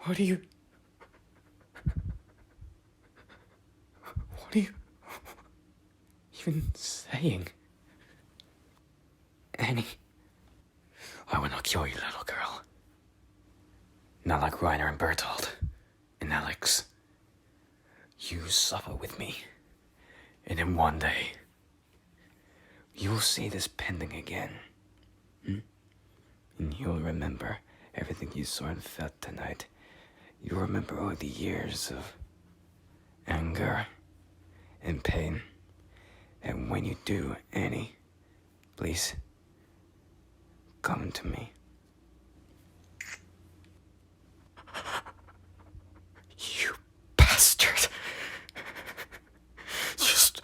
What are you even saying? Annie, I will not kill you, little girl. Not like Reiner and Bertolt and Alex. You suffer with me, and then one day, you will see this pending again. And you'll remember everything you saw and felt tonight. You'll remember all the years of anger and pain. And when you do, Annie, please, come to me. You bastard. Just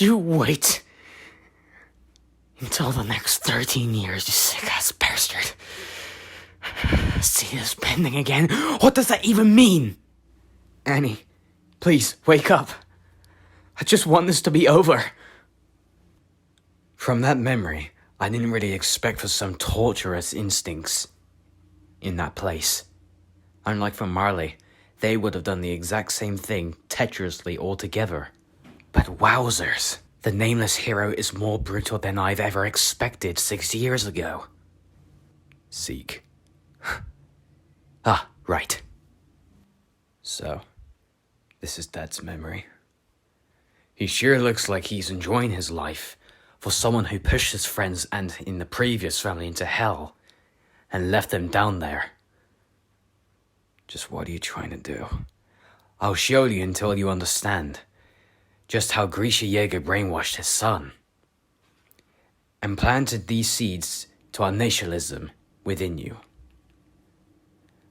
you wait until the next 13 years, you sick-ass bastard. See this pending again? What does that even mean? Annie, please, wake up. I just want this to be over. From that memory, I didn't really expect for some torturous instincts in that place. Unlike from Marley, they would have done the exact same thing treacherously altogether. But wowzers, the nameless hero is more brutal than I've ever expected 6 years ago. Zeke. Ah, right. So, this is Dad's memory. He sure looks like he's enjoying his life for someone who pushed his friends and in the previous family into hell and left them down there. Just what are you trying to do? I'll show you until you understand just how Grisha Yeager brainwashed his son and planted these seeds to our nationalism within you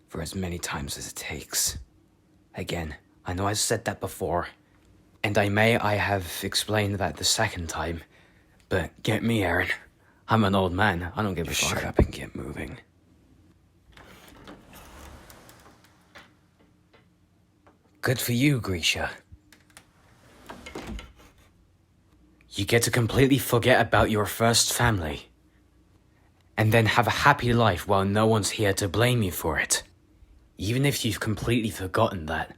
for as many times as it takes. Again, I know I've said that before, and I have explained that the second time, but get me, Eren. I'm an old man. I don't give a fuck. Shut up and get moving. Good for you, Grisha. You get to completely forget about your first family, and then have a happy life while no one's here to blame you for it. Even if you've completely forgotten that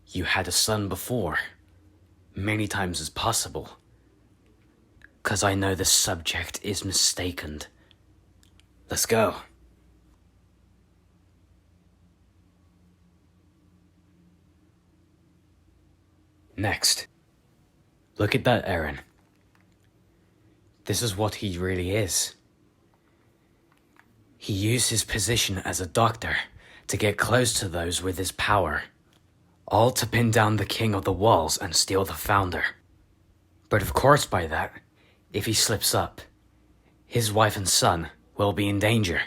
you had a son before, many times as possible. 'Cause I know the subject is mistaken. Let's go. Next. Look at that, Eren. This is what he really is. He used his position as a doctor to get close to those with his power, all to pin down the king of the walls and steal the founder. But of course by that, if he slips up, his wife and son will be in danger.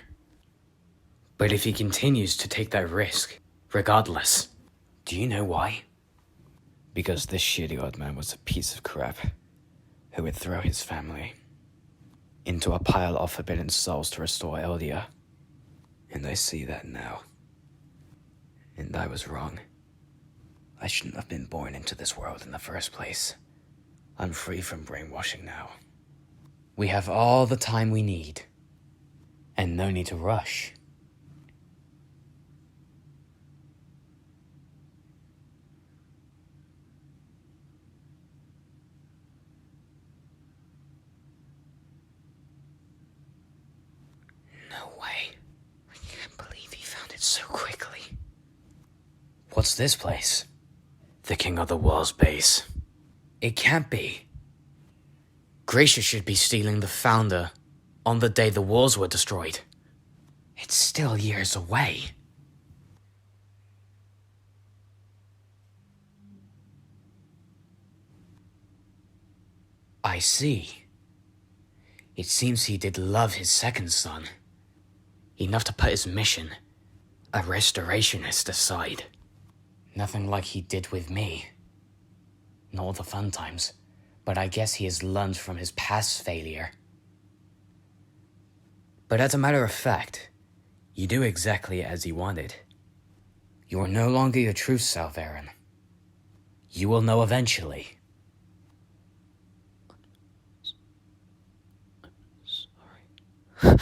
But if he continues to take that risk, regardless, do you know why? Because this shitty old man was a piece of crap who would throw his family into a pile of forbidden souls to restore Eldian. And I see that now. And I was wrong. I shouldn't have been born into this world in the first place. I'm free from brainwashing now. We have all the time we need, and no need to rush. No way. I can't believe he found it so quickly. What's this place? The King of the Walls base. It can't be. Grisha should be stealing the founder on the day the walls were destroyed. It's still years away. I see. It seems he did love his second son. Enough to put his mission, a restorationist, aside. Nothing like he did with me. Not all the fun times, but I guess he has learned from his past failure. But as a matter of fact, you do exactly as he wanted. You are no longer your true self, Eren. You will know eventually. Sorry.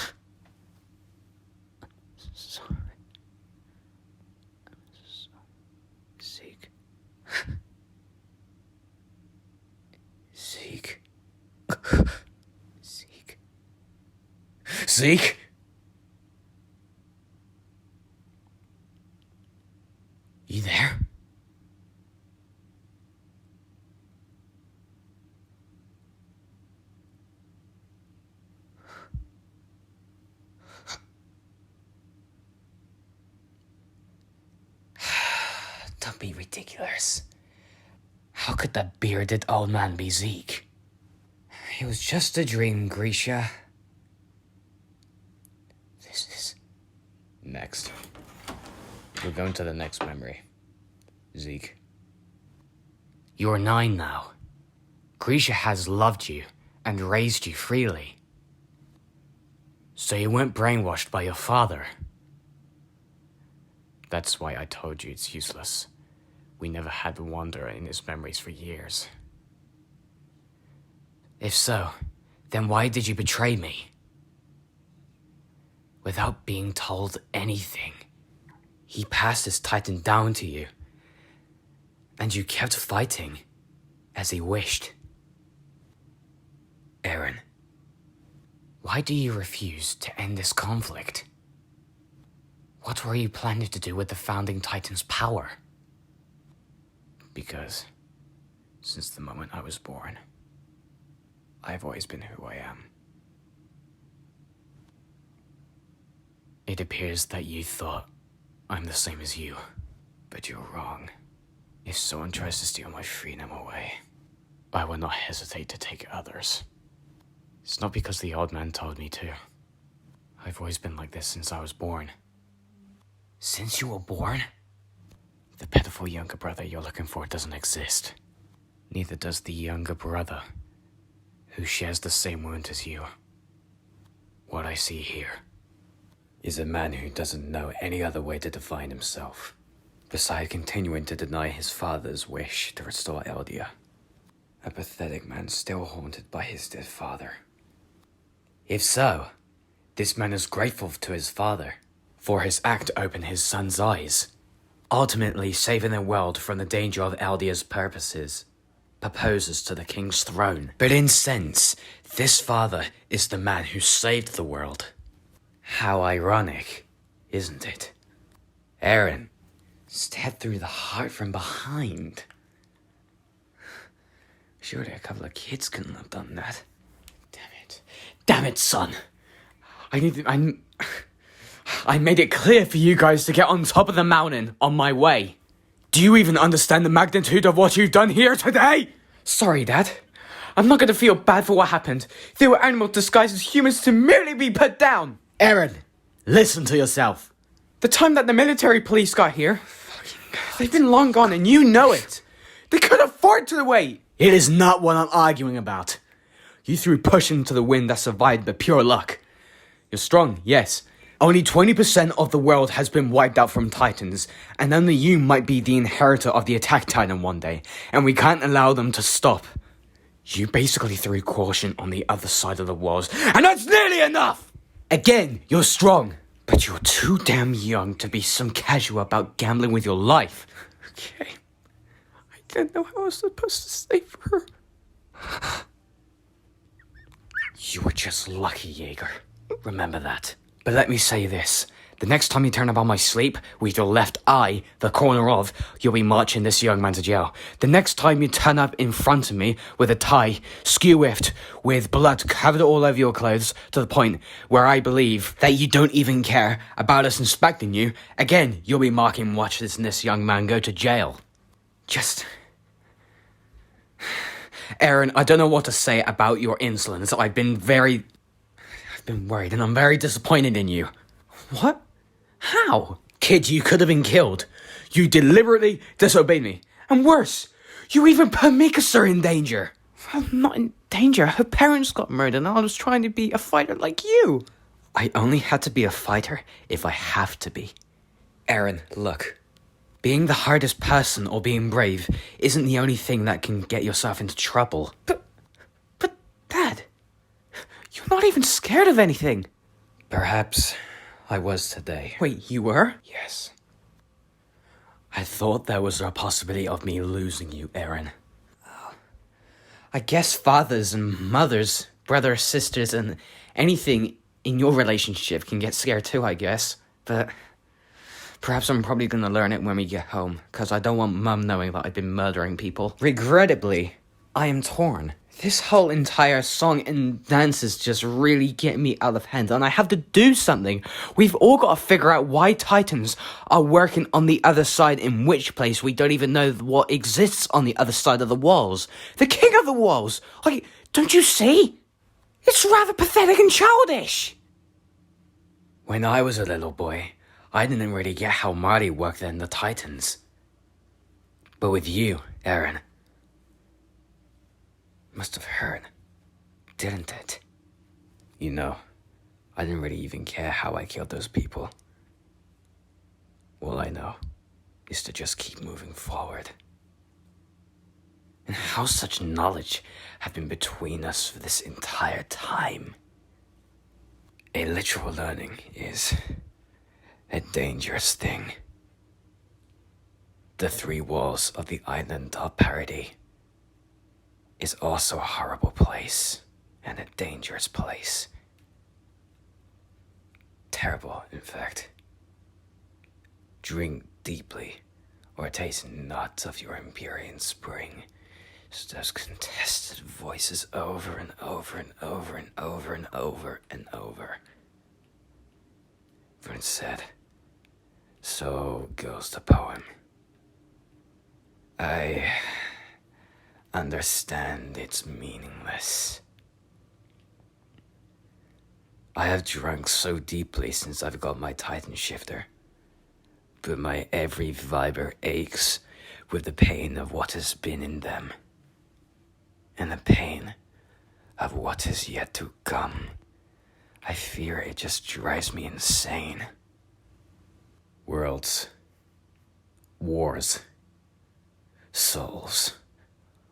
Zeke? You there? Don't be ridiculous. How could that bearded old man be Zeke? It was just a dream, Grisha. This is... Next. We're going to the next memory. Zeke. You're 9 now. Grisha has loved you and raised you freely. So you weren't brainwashed by your father. That's why I told you it's useless. We never had the Wanderer in his memories for years. If so, then why did you betray me? Without being told anything. He passed his Titan down to you. And you kept fighting, as he wished. Eren, why do you refuse to end this conflict? What were you planning to do with the Founding Titan's power? Because, since the moment I was born, I've always been who I am. It appears that you thought I'm the same as you, but you're wrong. If someone tries to steal my freedom away, I will not hesitate to take others. It's not because the old man told me to. I've always been like this since I was born. Since you were born? The pitiful younger brother you're looking for doesn't exist. Neither does the younger brother, who shares the same wound as you. What I see here is a man who doesn't know any other way to define himself, besides continuing to deny his father's wish to restore Eldia. A pathetic man still haunted by his dead father. If so, this man is grateful to his father for his act to open his son's eyes, ultimately saving the world from the danger of Eldia's purposes, proposes to the king's throne. But in sense, this father is the man who saved the world. How ironic, isn't it? Eren, stabbed through the heart from behind. Surely a couple of kids couldn't have done that. Damn it, son. I made it clear for you guys to get on top of the mountain on my way. Do you even understand the magnitude of what you've done here today? Sorry, Dad. I'm not gonna feel bad for what happened. They were animals disguised as humans to merely be put down. Eren, listen to yourself. The time that the military police got here, they've been long gone and you know it. They could afford to wait. It is not what I'm arguing about. You threw push into the wind that survived by pure luck. You're strong, yes. Only 20% of the world has been wiped out from Titans, and only you might be the inheritor of the attack Titan one day, and we can't allow them to stop. You basically threw caution on the other side of the walls, and that's nearly enough! Again, you're strong, but you're too damn young to be some casual about gambling with your life. Okay. I didn't know how I was supposed to save her. You were just lucky, Yeager. Remember that. But let me say this. The next time you turn up on my sleep, with your left eye, the corner of, you'll be marching this young man to jail. The next time you turn up in front of me with a tie, skew-whiffed, with blood covered all over your clothes, to the point where I believe that you don't even care about us inspecting you, again, you'll be marking watch this young man go to jail. Just... Eren, I don't know what to say about your insolence. I've been worried and I'm very disappointed in you. What? How? Kid, you could have been killed. You deliberately disobeyed me. And worse, you even put Mikasa in danger. I'm not in danger. Her parents got murdered and I was trying to be a fighter like you. I only had to be a fighter if I have to be. Eren, look. Being the hardest person or being brave isn't the only thing that can get yourself into trouble. But Dad, you're not even scared of anything. Perhaps I was today. Wait, you were? Yes. I thought there was a possibility of me losing you, Eren. I guess fathers and mothers, brothers, sisters, and anything in your relationship can get scared too, I guess. But perhaps I'm probably gonna learn it when we get home, because I don't want Mum knowing that I've been murdering people. Regrettably, I am torn. This whole entire song and dances just really get me out of hand, and I have to do something. We've all got to figure out why Titans are working on the other side, in which place we don't even know what exists on the other side of the walls. The king of the walls! Like, don't you see? It's rather pathetic and childish. When I was a little boy, I didn't really get how Marty worked in the Titans. But with you, Eren, must have hurt, didn't it? You know, I didn't really even care how I killed those people. All I know is to just keep moving forward. And how such knowledge have been between us for this entire time. A literal learning is a dangerous thing. The three walls of the island of Parody is also a horrible place and a dangerous place. Terrible, in fact. Drink deeply, or taste not of your Empyrean spring. So those contested voices over and over and over and over and over and over. For instead, so goes the poem. I understand it's meaningless. I have drunk so deeply since I've got my Titan shifter, but my every fiber aches with the pain of what has been in them, and the pain of what is yet to come. I fear it just drives me insane. Worlds, wars, souls,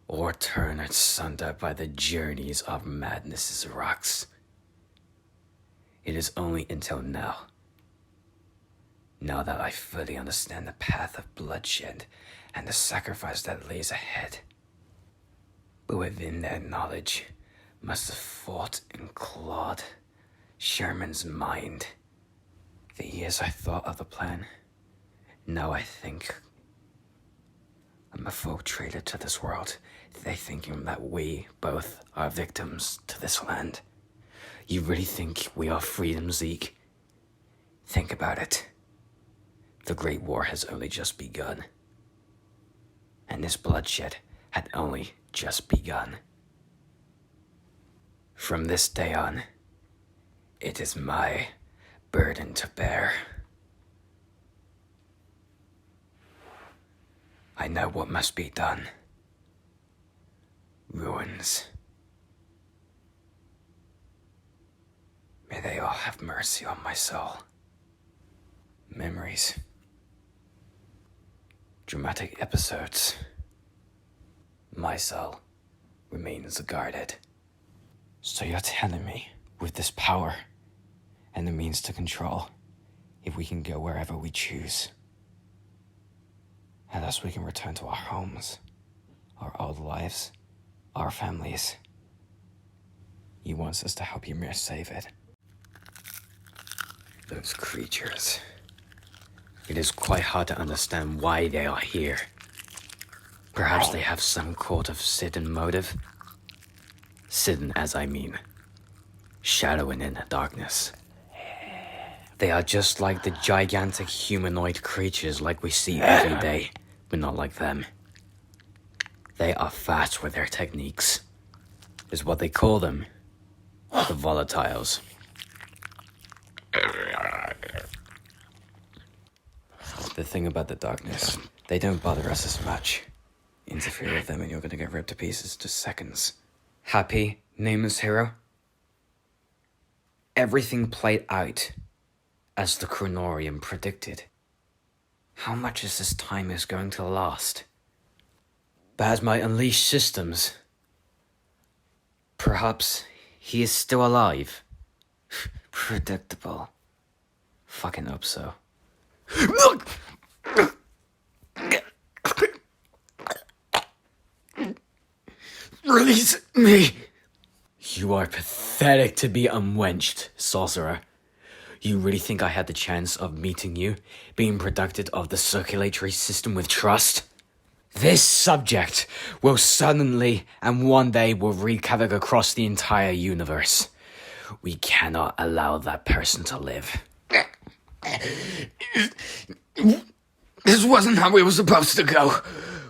or turn asunder by the journeys of madness's rocks. It is only until now that I fully understand the path of bloodshed and the sacrifice that lays ahead. But within that knowledge must have fought and clawed Sherman's mind. The years I thought of the plan, now I think I'm a folk traitor to this world. They thinking that we both are victims to this land. You really think we are freedom, Zeke? Think about it. The Great War has only just begun. And this bloodshed had only just begun. From this day on, it is my burden to bear. I know what must be done. Ruins. May they all have mercy on my soul. Memories. Dramatic episodes. My soul remains guarded. So you're telling me, with this power and the means to control, if we can go wherever we choose, and thus we can return to our homes, our old lives, our families. You want us to help Ymir save it. Those creatures. It is quite hard to understand why they are here. Perhaps they have some sort of hidden motive. Hidden, as I mean, shadowing in the darkness. They are just like the gigantic humanoid creatures like we see every day, but not like them. They are fast with their techniques, is what they call them, the volatiles. The thing about the darkness, they don't bother us as much. Interfere with them and you're gonna get ripped to pieces in just seconds. Happy, nameless hero? Everything played out as the Chronorium predicted. How much is this time is going to last? Baz might unleash systems. Perhaps he is still alive. Predictable. Fucking hope so. Release me! You are pathetic. pathetic to be unwenched, sorcerer. You really think I had the chance of meeting you, being productive of the circulatory system with trust? This subject will suddenly and one day will wreak havoc across the entire universe. We cannot allow that person to live. This wasn't how we were supposed to go.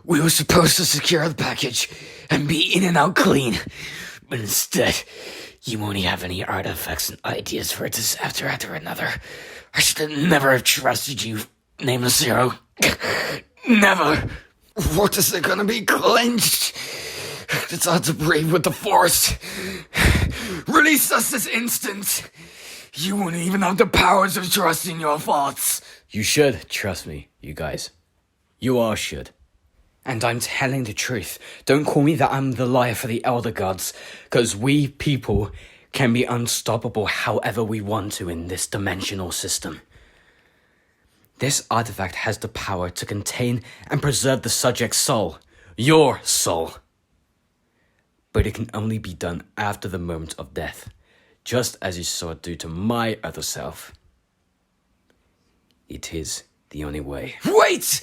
We were supposed to secure the package and be in and out clean. But instead, you only have any artifacts and ideas for a disaster after another. I should never have trusted you, Nameless Zero. Never. What is it gonna be? Clenched? It's hard to breathe with the force. Release us this instant. You wouldn't even have the powers of trusting your thoughts. You should trust me, you guys. You all should. And I'm telling the truth. Don't call me that I'm the liar for the Elder Gods, because we people can be unstoppable however we want to in this dimensional system. This artifact has the power to contain and preserve the subject's soul. Your soul. But it can only be done after the moment of death, just as you saw it do to my other self. It is the only way. Wait!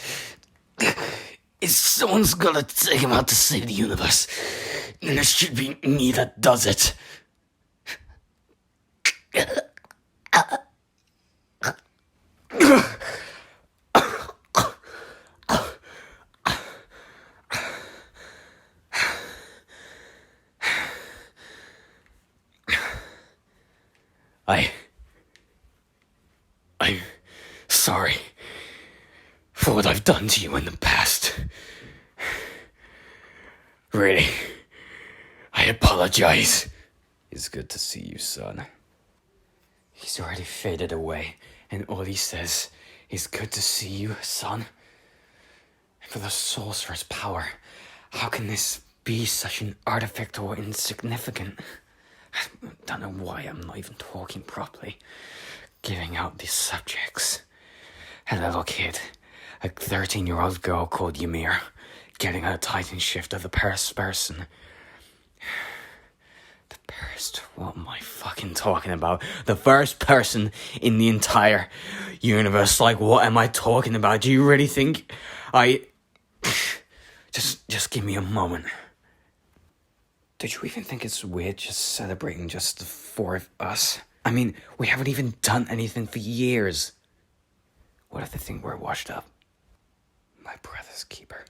If someone's gotta take him out to save the universe, then it should be me that does it. I'm sorry for what I've done to you in the past. Really, I apologize. It's good to see you, son. He's already faded away, and all he says is good to see you, son. And for the sorcerer's power, how can this be such an artifact or insignificant? I don't know why I'm not even talking properly. Giving out these subjects. A little kid, a 13-year-old girl called Ymir, getting a Titan shift of the first person. What am I fucking talking about? The first person in the entire universe. Like, what am I talking about? Do you really think I... Just give me a moment. Did you even think it's weird just celebrating just the four of us? I mean, we haven't even done anything for years. What if they think we're washed up? My brother's keeper.